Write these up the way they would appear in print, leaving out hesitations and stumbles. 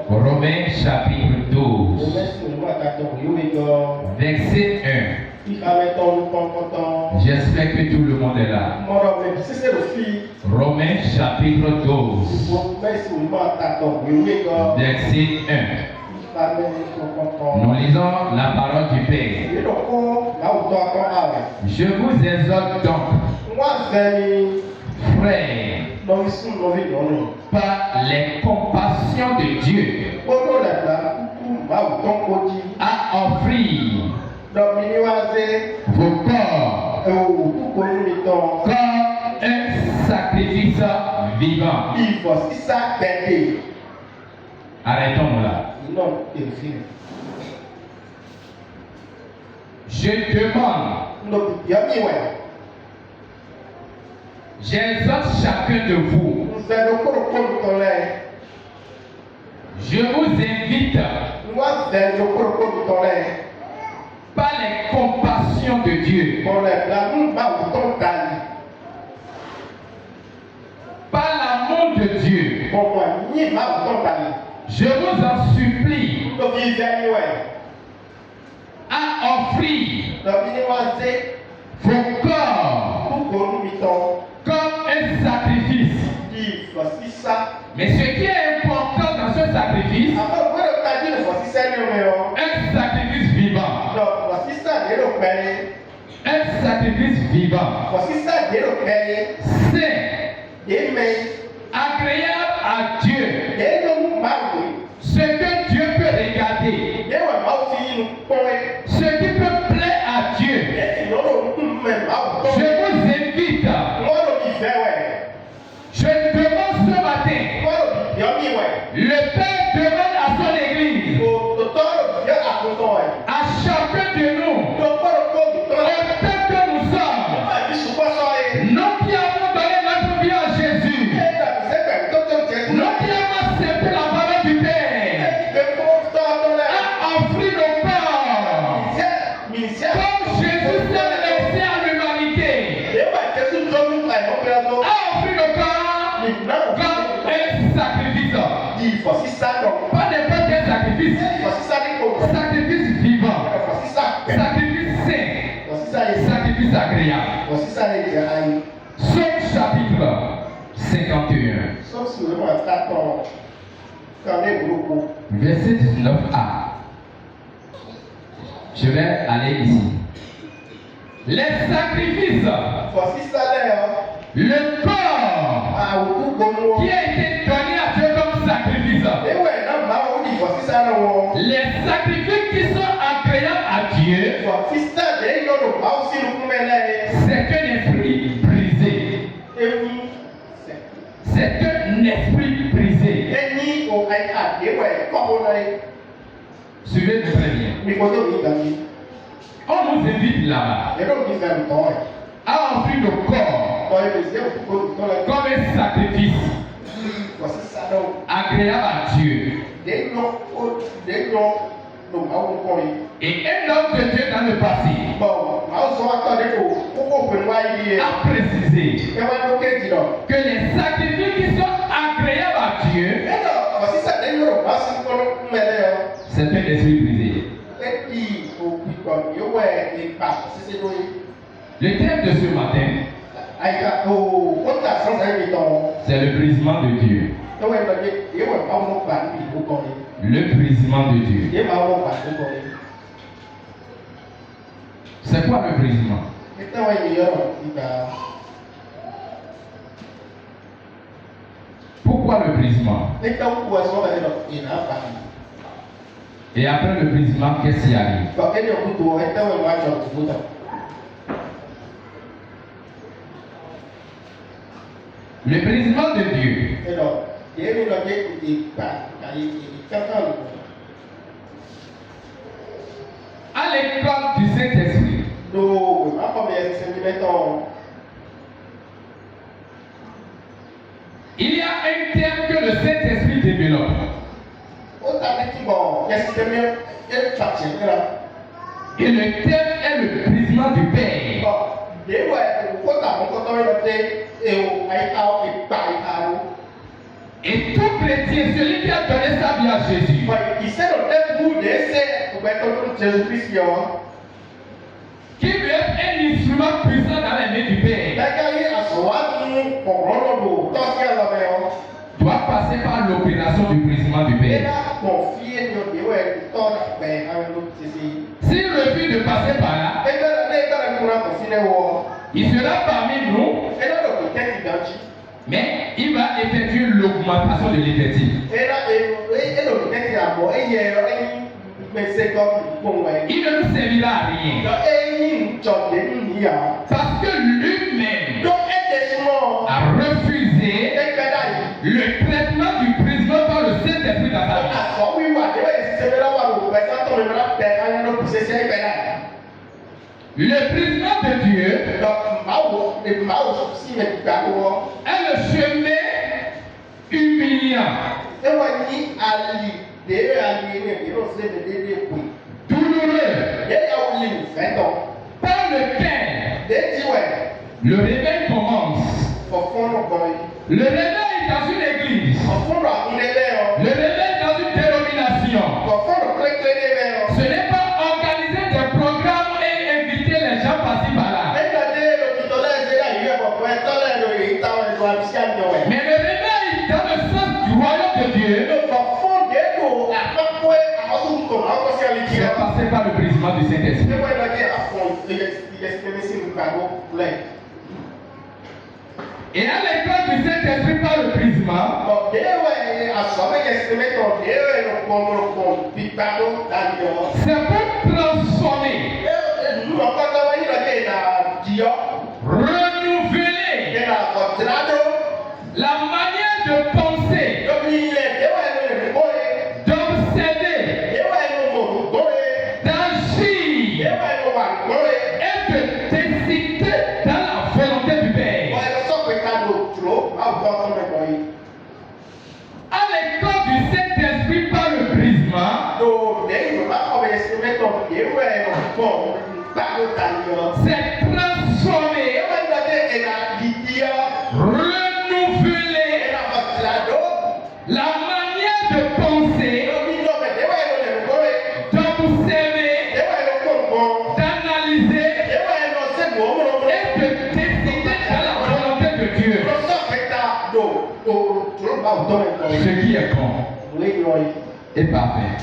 Romains chapitre 12, verset 1. J'espère que tout le monde est là. Romains chapitre 12, verset 1. Nous lisons la parole du Père. Je vous exhorte donc, frères, par les compassions de Dieu, à offrir vos corps comme un sacrifice vivant. Arrêtons là. Je demande, j'exhorte chacun de vous, je vous invite par les compassions de Dieu, par l'amour de Dieu, je vous en supplie à offrir vos corps comme un sacrifice. Mais ce qui est important dans ce sacrifice, un sacrifice vivant. Un sacrifice vivant. C'est agréable à Dieu. Ce que Dieu peut regarder. Ce qui peut plaire à Dieu. Je vous invite. Je demande ce matin. Le Père demande à son Église, à chacun de nous, autant que nous sommes, nous qui avons donné notre vie à Jésus, nous qui avons accepté la parole du Père, à offrir nos corps, comme Jésus s'est laissé à l'humanité, à offrir nos corps comme un sacrifice. Pas n'importe quel sacrifice. Sacrifice vivant. Sacrifice saint. Sacrifice agréable. Somme chapitre 51. Verset 19a. Je vais aller ici. Les sacrifices. Le corps qui a été donné à Dieu comme sacrifice. Les sacrifices qui sont agréables à Dieu, c'est un esprit brisé. C'est un esprit brisé. Suivez très bien. On nous invite là-bas à offrir nos corps comme un sacrifice agréable à Dieu. Et un homme de Dieu dans le passé a précisé que les sacrifices qui sont agréables à Dieu, c'est un esprit brisé. Le thème de ce matin, c'est le brisement de Dieu. Le brisement de Dieu. C'est quoi le brisement? Pourquoi le brisement? Et après le brisement, qu'est-ce qui arrive? Le brisement de Dieu. À l'école du Saint-Esprit, il y a un thème que le Saint-Esprit développe. Et le thème est le brisement du Père. Et tout chrétien, celui qui a donné sa vie à Jésus, qui veut être un instrument puissant dans les mains du Père, doit passer par l'opération du brisement du Père. S'il refuse de passer par là, il sera parmi nous, mais il va effectuer l'augmentation de l'effectif. Il ne nous servira à rien. Parce que lui-même a refusé le traitement du brisement par le Saint-Esprit dans sa vie. Le brisement de Dieu est le chemin humiliant, douloureux, par lequel le réveil commence. Le réveil dans une église, le réveil dans une dénomination, ce n'est pas organiser des programmes et inviter les gens par-ci par-là. Mais le réveil dans le sens du royaume de Dieu, c'est passé par le brisement du Saint-Esprit. Et à l'école du Saint-Esprit par le brisement, c'est pour transformer, renouveler la manière de penser, d'obséder, d'agir et de décider dans la volonté du Père. À l'école du Saint-Esprit par le brisement, c'est transformer, renouveler la manière de penser, d'observer, d'analyser et de décider dans la volonté de Dieu. Ce qui est bon et parfait.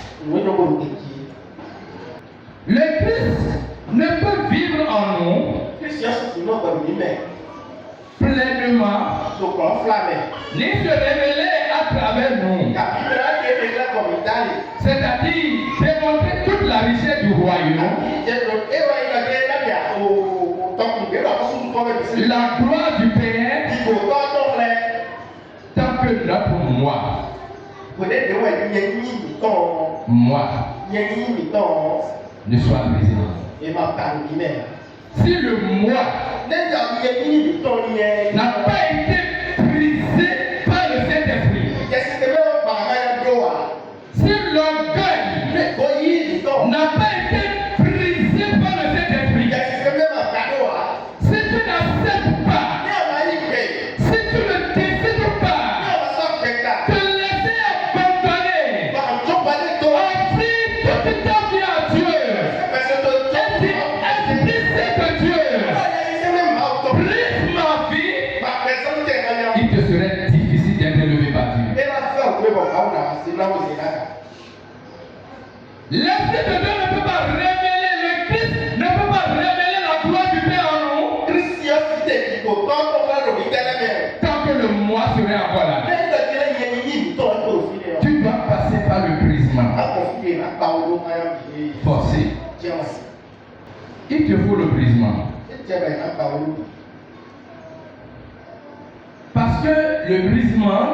Le Christ ne peut vivre en nous pleinement ni se révéler à travers nous. C'est-à-dire démontrer toute la richesse du royaume, la gloire du Père, tant que notre moi ne soit brisé. Si le moi n'a pas été brisé par le Saint-Esprit, si l'orgueil n'a pas été brisé par le Saint-Esprit, si tu n'acceptes pas, si tu ne décides pas de laisser abandonner, offrir toute ta vie à Dieu, il te serait difficile d'être élevé par Dieu. L'Esprit de Dieu ne peut pas révéler le Christ, ne peut pas révéler la gloire du Père en nous tant que le moi serait encore là. Tu dois passer par le brisement forcé. Il te faut le brisement. Parce que le brisement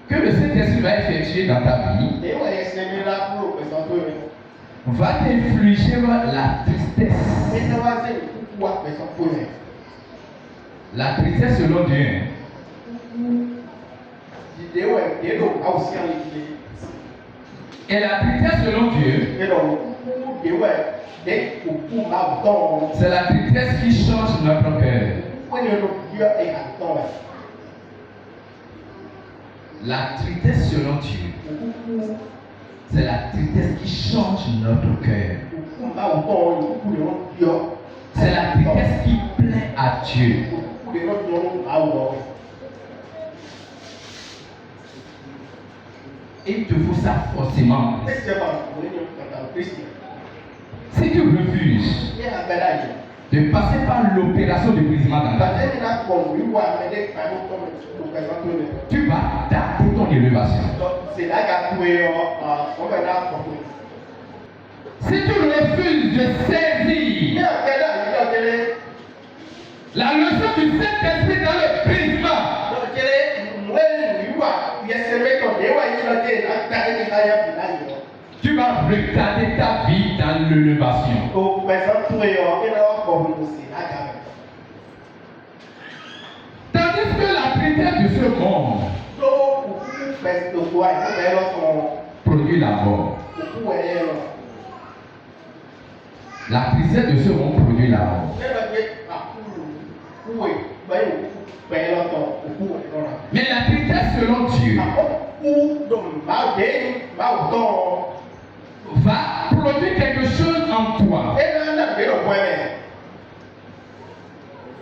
que le Saint-Esprit va effectuer dans ta vie va t'infliger la tristesse. La tristesse selon Dieu. Et la tristesse selon Dieu C'est la tristesse qui change notre cœur. La tristesse selon Dieu, c'est la tristesse qui change notre cœur. C'est la tristesse qui plaît à Dieu. Il te faut ça forcément. Si tu refuses de passer par l'opération de brisement dans ta vie, tu vas tarder ton élévation. Si tu refuses de saisir la leçon du Saint-Esprit dans le brisement, tu vas retarder ta vie dans l'élévation. Tandis que la tristesse de ce monde produit la mort. La tristesse de ce monde produit la mort. Mais la tristesse selon Dieu va produire quelque chose en toi.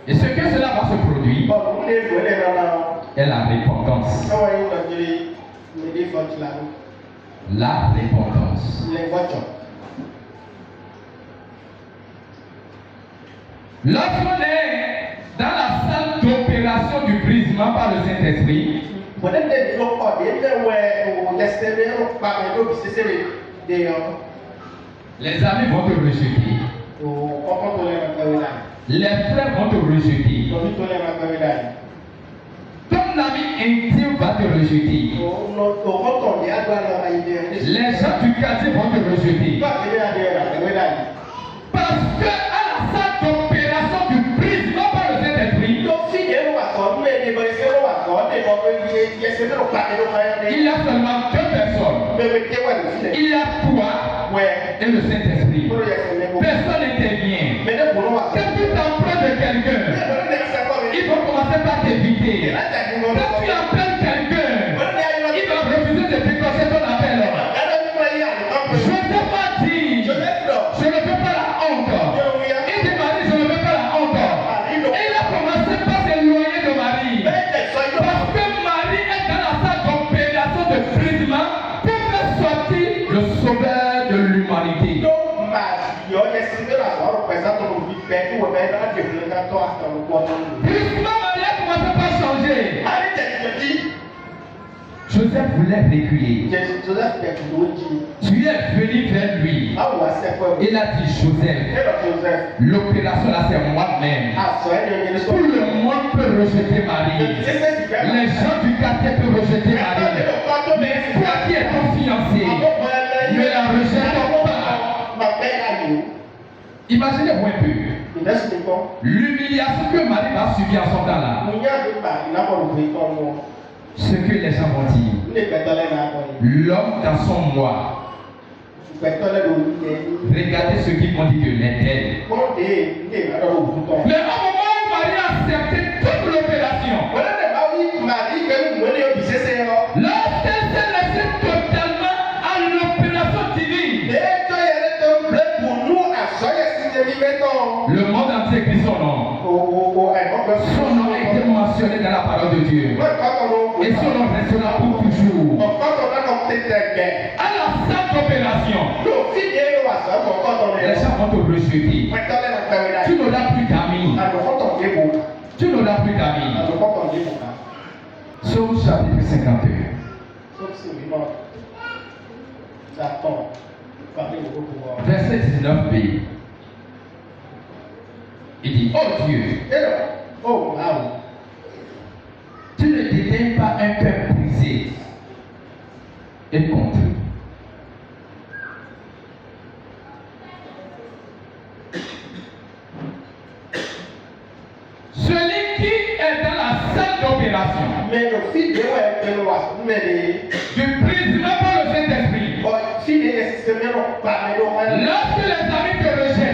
Et ce que cela va se produire est la repentance. La repentance. Lorsqu'on est dans la salle d'opération du brisement par le Saint-Esprit, les amis vont te rejeter. Les frères vont te rejeter. Ton ami intime va te rejeter. Les gens du quartier vont te rejeter. Parce que à la salle d'opération du brisement par le Saint-Esprit, il y a seulement deux personnes. Il y a toi et le Saint-Esprit. Personne n'intervient. Quand tu t'approches de quelqu'un, il faut commencer par t'éviter. Quand tu appelles quelqu'un, il va refuser de décrocher ton appel. Joseph a dit, je ne veux pas la honte. Il dit, Marie, je ne veux pas la honte. Et il a commencé par s'éloigner de Marie. Parce que Marie est dans la salle d'opération de brisement pour faire sortir le sauveur de l'humanité. Brisement, Marie a commencé par changer. Joseph voulait reculer. Tu es venu vers lui. Il a dit, Joseph, l'opération là c'est moi-même. Tout le monde peut rejeter Marie. Les gens du quartier peuvent rejeter Marie. Mais toi qui es ton fiancé, ne la rejette pas. Imaginez-vous un peu l'humiliation que Marie va subir en son temps-là. Ce que les gens vont dire. L'homme dans son moi. Regardez ce qu'ils vont dire de l'intérêt. Mais au moment où Marie a accepté toute l'opération, lorsqu'elle s'est laissée totalement à l'opération divine, le monde entier crie son nom. Son nom a été mentionné dans la parole de Dieu. Et son nom restera pour toujours. À la salle d'opération, les gens vont te rejeter. Tu n'auras plus d'amis. Tu n'auras plus d'amis. Psaume chapitre 51. Verset 19b. Il dit, oh Dieu, tu ne dédaignes pas un cœur brisé et contrit. Celui qui est dans la salle d'opération du brisement par le Saint-Esprit, lorsque les amis te rejettent,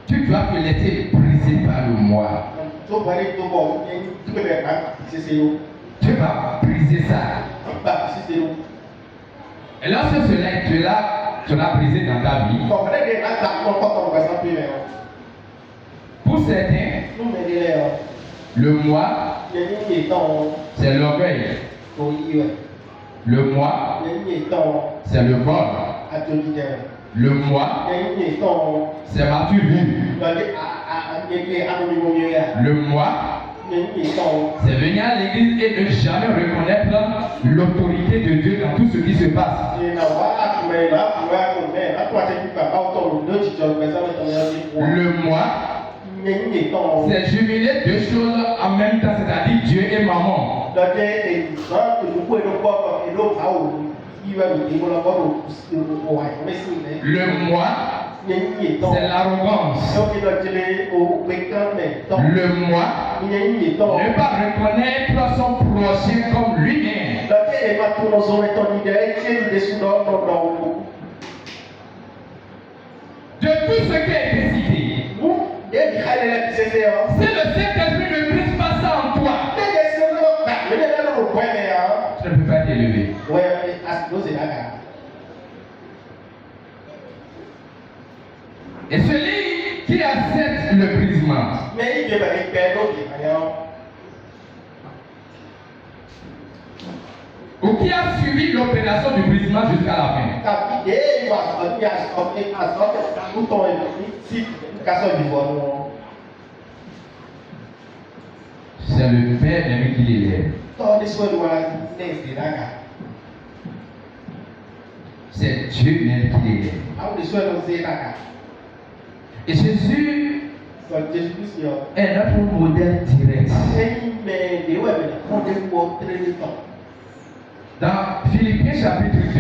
Tu dois te laisser briser par le moi. Tu vas briser ça. Et lorsque tu l'as brisé dans ta vie, pour certains, le moi, c'est l'orgueil. Le moi, c'est le vol. Le moi, c'est ma vue. Le moi, c'est venir à l'église et ne jamais reconnaître l'autorité de Dieu dans tout ce qui se passe. Le moi, c'est jumeler deux choses en même temps, c'est-à-dire Dieu et maman. Le moi, c'est l'arrogance. Le moi, ne pas reconnaître son prochain comme lui-même. De tout ce qui est décidé, si le Saint-Esprit ne brise pas ça en toi, tu ne peux pas t'élever. Et celui qui accepte le brisement, ou qui a suivi l'opération du brisement jusqu'à la fin, c'est le Père même qui l'élève. C'est Dieu même qui l'élève. Et Jésus est notre modèle direct. Dans Philippiens chapitre 2,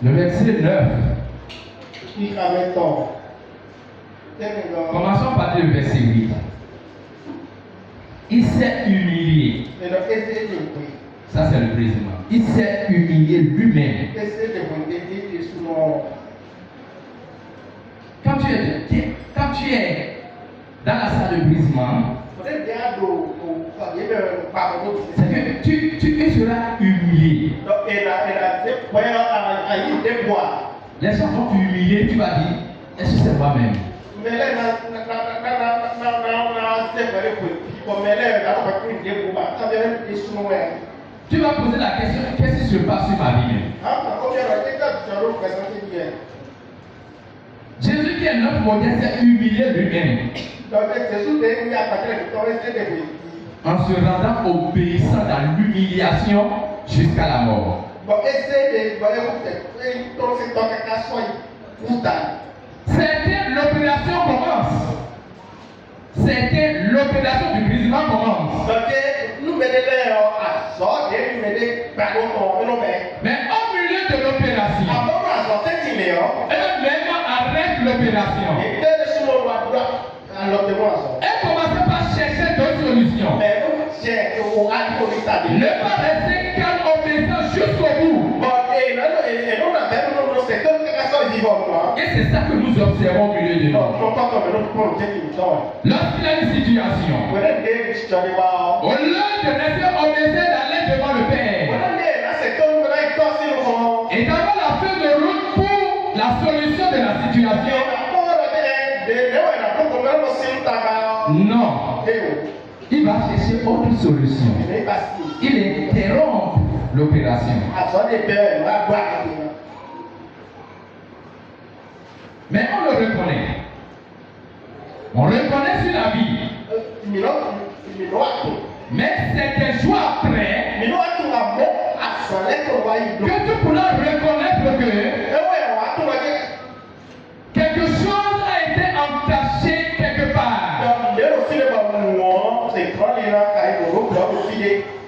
le verset 9. Commençons par le verset 8. Il s'est humilié. Ça, c'est le brisement. Il s'est humilié lui-même. Quand tu es dans la salle de brisement, c'est que tu seras humilié. Les gens vont t'humilier, tu vas dire, est-ce que c'est moi-même? Tu vas poser la question, qu'est-ce qui se passe sur ma vie même? Jésus qui est notre modèle s'est humilié lui-même. En se rendant obéissant dans l'humiliation jusqu'à la mort. C'était l'opération commence. C'était l'opération du brisement commence. Mais au milieu de l'opération, eux-mêmes arrêtent l'opération. Et commencent par chercher d'autres solutions. Ne pas rester calme obéissant jusqu'au bout. Et c'est ça que nous observons au milieu de nous. Lorsqu'il y a une situation, au lieu de rester obéissant d'aller devant le Père, et d'avoir la feuille de route pour la solution de la situation, non, il va chercher autre solution. Il interrompt l'opération. Mais on le reconnaît. On reconnaît sur la vie. Mais c'est un jour après que tu pourras reconnaître que quelque chose a été entaché quelque part.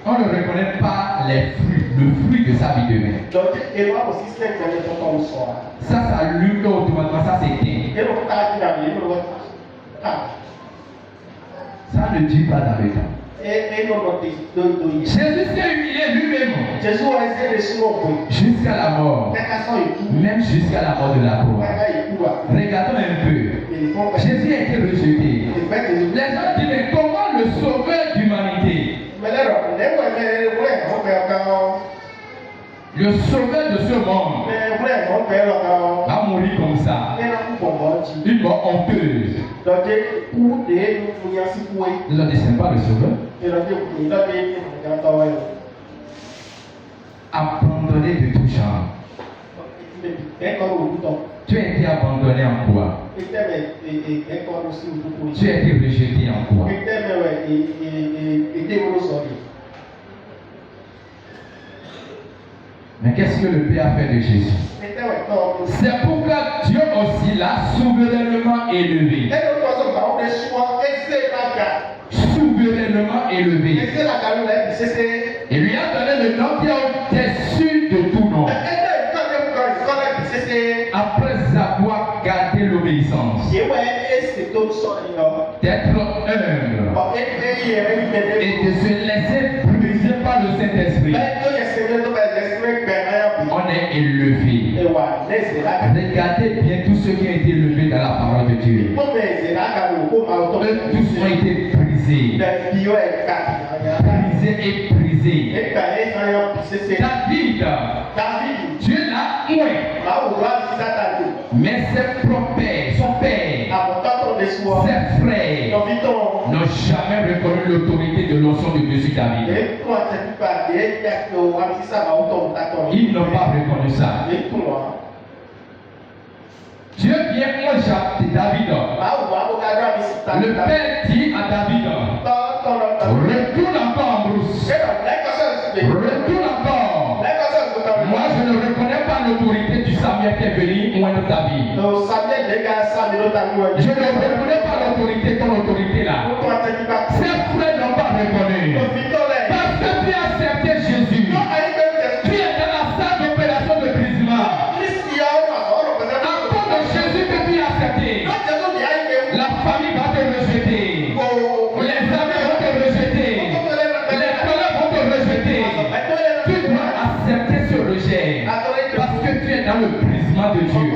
On ne reconnaît pas les fruits, le fruit de sa vie demain. Ça s'allume automatiquement, ça s'éteint. Ça ne dit pas dans le temps. Jésus s'est humilié lui-même jusqu'à la mort, même jusqu'à la mort de la croix. Regardons un peu. Jésus a été rejeté. Les gens disent, mais comment le sauveur d'humanité, le sauveur de ce monde, va mourir comme ça, une mort honteuse? Ils ont dit, c'est pas le sauveur. Abandonné de tout genre. Tu as été abandonné en quoi? Tu as été rejeté en quoi? Mais qu'est-ce que le Père a fait de Jésus? C'est pourquoi Dieu aussi l'a souverainement élevé. Souverainement élevé. Et lui a donné le nom qui est au-dessus de tout nom. Après avoir gardé l'obéissance, d'être humble et de se laisser briser par le Saint-Esprit, on est élevé. Regardez bien tous ceux qui ont été élevés dans la parole de Dieu. Eux tous ont été brisés. Brisés et brisés. David, Dieu l'a oué. Mais ses propres, son père, ses frères n'ont jamais reconnu l'autorité de l'onction de Dieu sur David. Ils n'ont pas reconnu ça. Dieu vient au Jacques de David. Le père dit à David, retourne encore en brousse. Retourne encore. Moi, je ne reconnais pas l'autorité du Samuel qui est venu moindre David. Je ne reconnais pas l'autorité, ton autorité là. Ses frères n'ont pas reconnu. Parce que tu as accepté Jésus. Tu es dans la salle d'opération de brisement. À cause de Jésus que tu as accepté, la famille va te rejeter. Les amis vont te rejeter. Les collègues vont te rejeter. Tu dois accepter ce rejet. Parce que tu es dans le brisement de Dieu.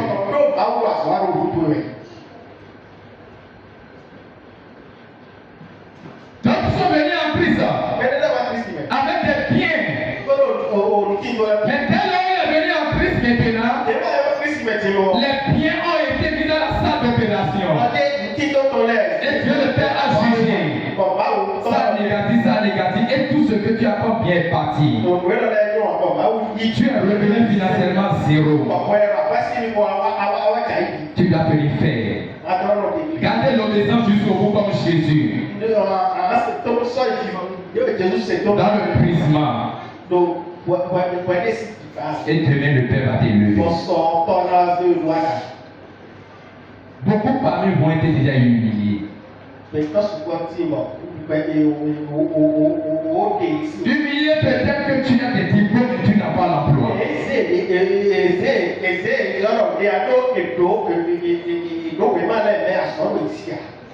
Donc ils sont venus en prison avec des biens. Mais dès lors qu'il est venu en Christ maintenant, les biens ont été mis dans la salle d'opération. Et Dieu le Père a jugé. Ça négatif. Et tout ce que tu as comme bien est parti. Tu es revenu financièrement zéro. Tu dois te le faire. Gardez l'obéissance jusqu'au bout comme Jésus. Dans le brisement. Et demain le Père va t'élever. Beaucoup parmi vous ont été déjà humiliés. Humilié peut-être que tu as des diplômes et tu n'as pas l'emploi.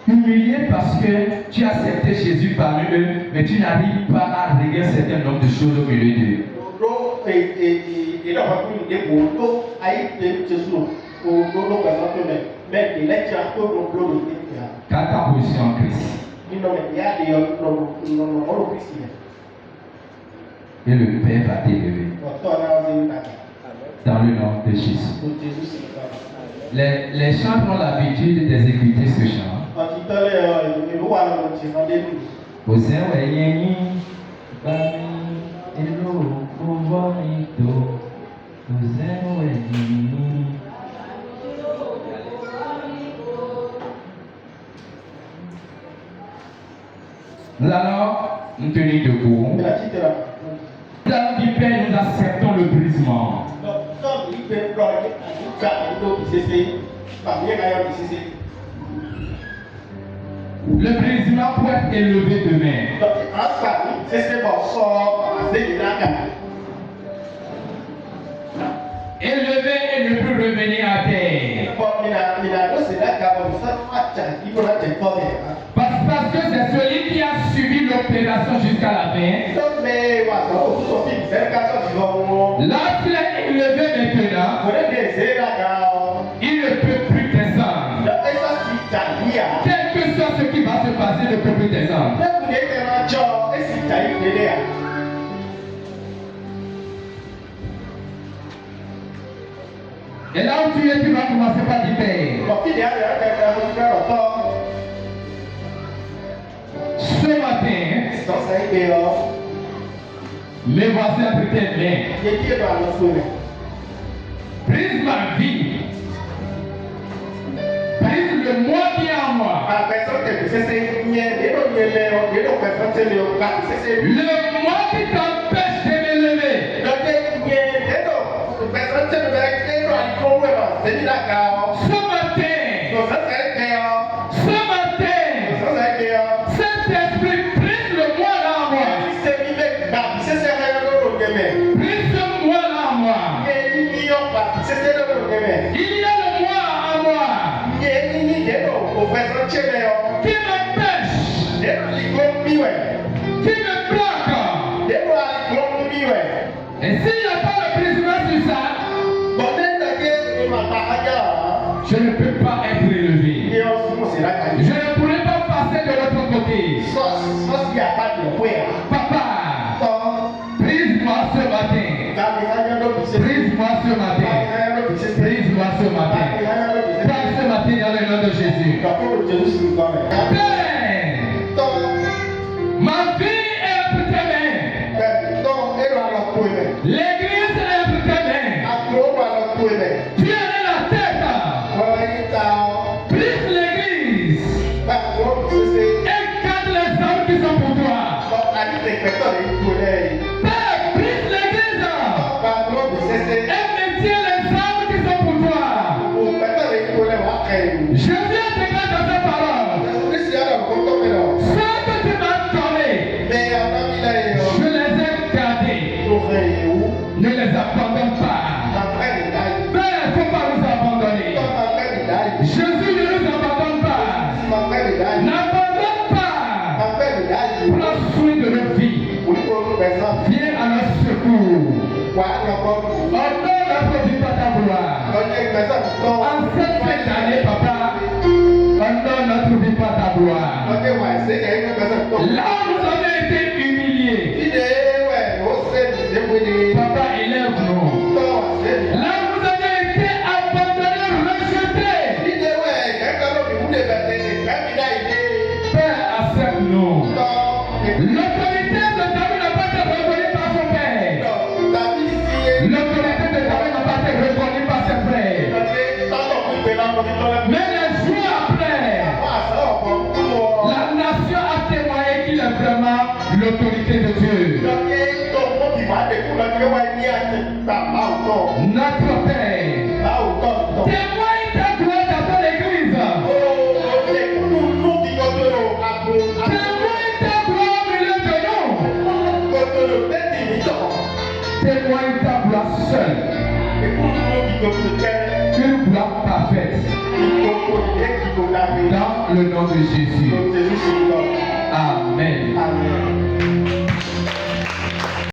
Humilié parce que tu as accepté Jésus parmi eux, mais tu n'arrives pas à régler un certain nombre de choses au milieu d'eux. Car ta position en Christ. Et le Père va t'élever. Dans le nom de Jésus. Les chants ont l'habitude d'exécuter ce chant. Nous allons nous tenir debout. Nous allons dire, Père, nous acceptons le brisement. Le brisement peut être élevé demain. Élevé et ne plus revenir à terre. Parce parce que c'est celui qui a suivi l'opération jusqu'à la fin. Lorsqu'il est élevé maintenant, il ne peut plus descendre. Quel que soit ce qui va se passer, il ne peut plus descendre. Et là où tu es, tu vas commencer par dire Père. Ce matin, mes voici entre tes mains. Brise ma vie. Brise le moi qui est en moi. Le moi qui t'empêche de m'élever. Ce matin, cet esprit brise le moi là en moi. Brise ce moi là en moi. Il y a le moi en moi qui m'empêche, qui me bloque. Et s'il n'y a pas le brisement sur ça, je ne peux pas être élevé. Je ne pourrai pas passer de l'autre côté. Papa, brise-moi ce matin. Brise-moi ce matin. Brise-moi ce matin. Parle ce matin dans le nom de Jésus. Père, ma vie est entre tes mains. L'église est entre tes mains. Tu es la tête. Brise l'église. Et garde les hommes qui sont pour toi. Père, brise l'église. Et maintiens les hommes qui sont pour toi. Je viens déclarer dans ta parole. Ce que tu m'as donné, je les ai gardés. Ne les abandonne pas. Père, il ne faut pas nous abandonner. Jésus ne nous abandonne pas. N'abandonne pas. Prends soin de nos vies. Viens à notre secours. Honore notre vie par ta gloire. En cette fin d'année, papa, honore notre vie par ta gloire. Là où nous avons été humiliés, papa, élève-nous. Là où nous avons été abandonnés, rejetés, Père, accepte-nous. L'autorité de David n'a pas été reconnue par son père. L'autorité de David n'a pas été reconnue par ses frères. Mais les jours après, la nation a témoigné qu'il est vraiment l'autorité de Dieu. Notre Père, témoigne ta gloire dans ton église. Témoigne ta gloire au milieu de nous. Témoigne ta gloire seule. Une gloire parfaite. Dans le nom de Jésus.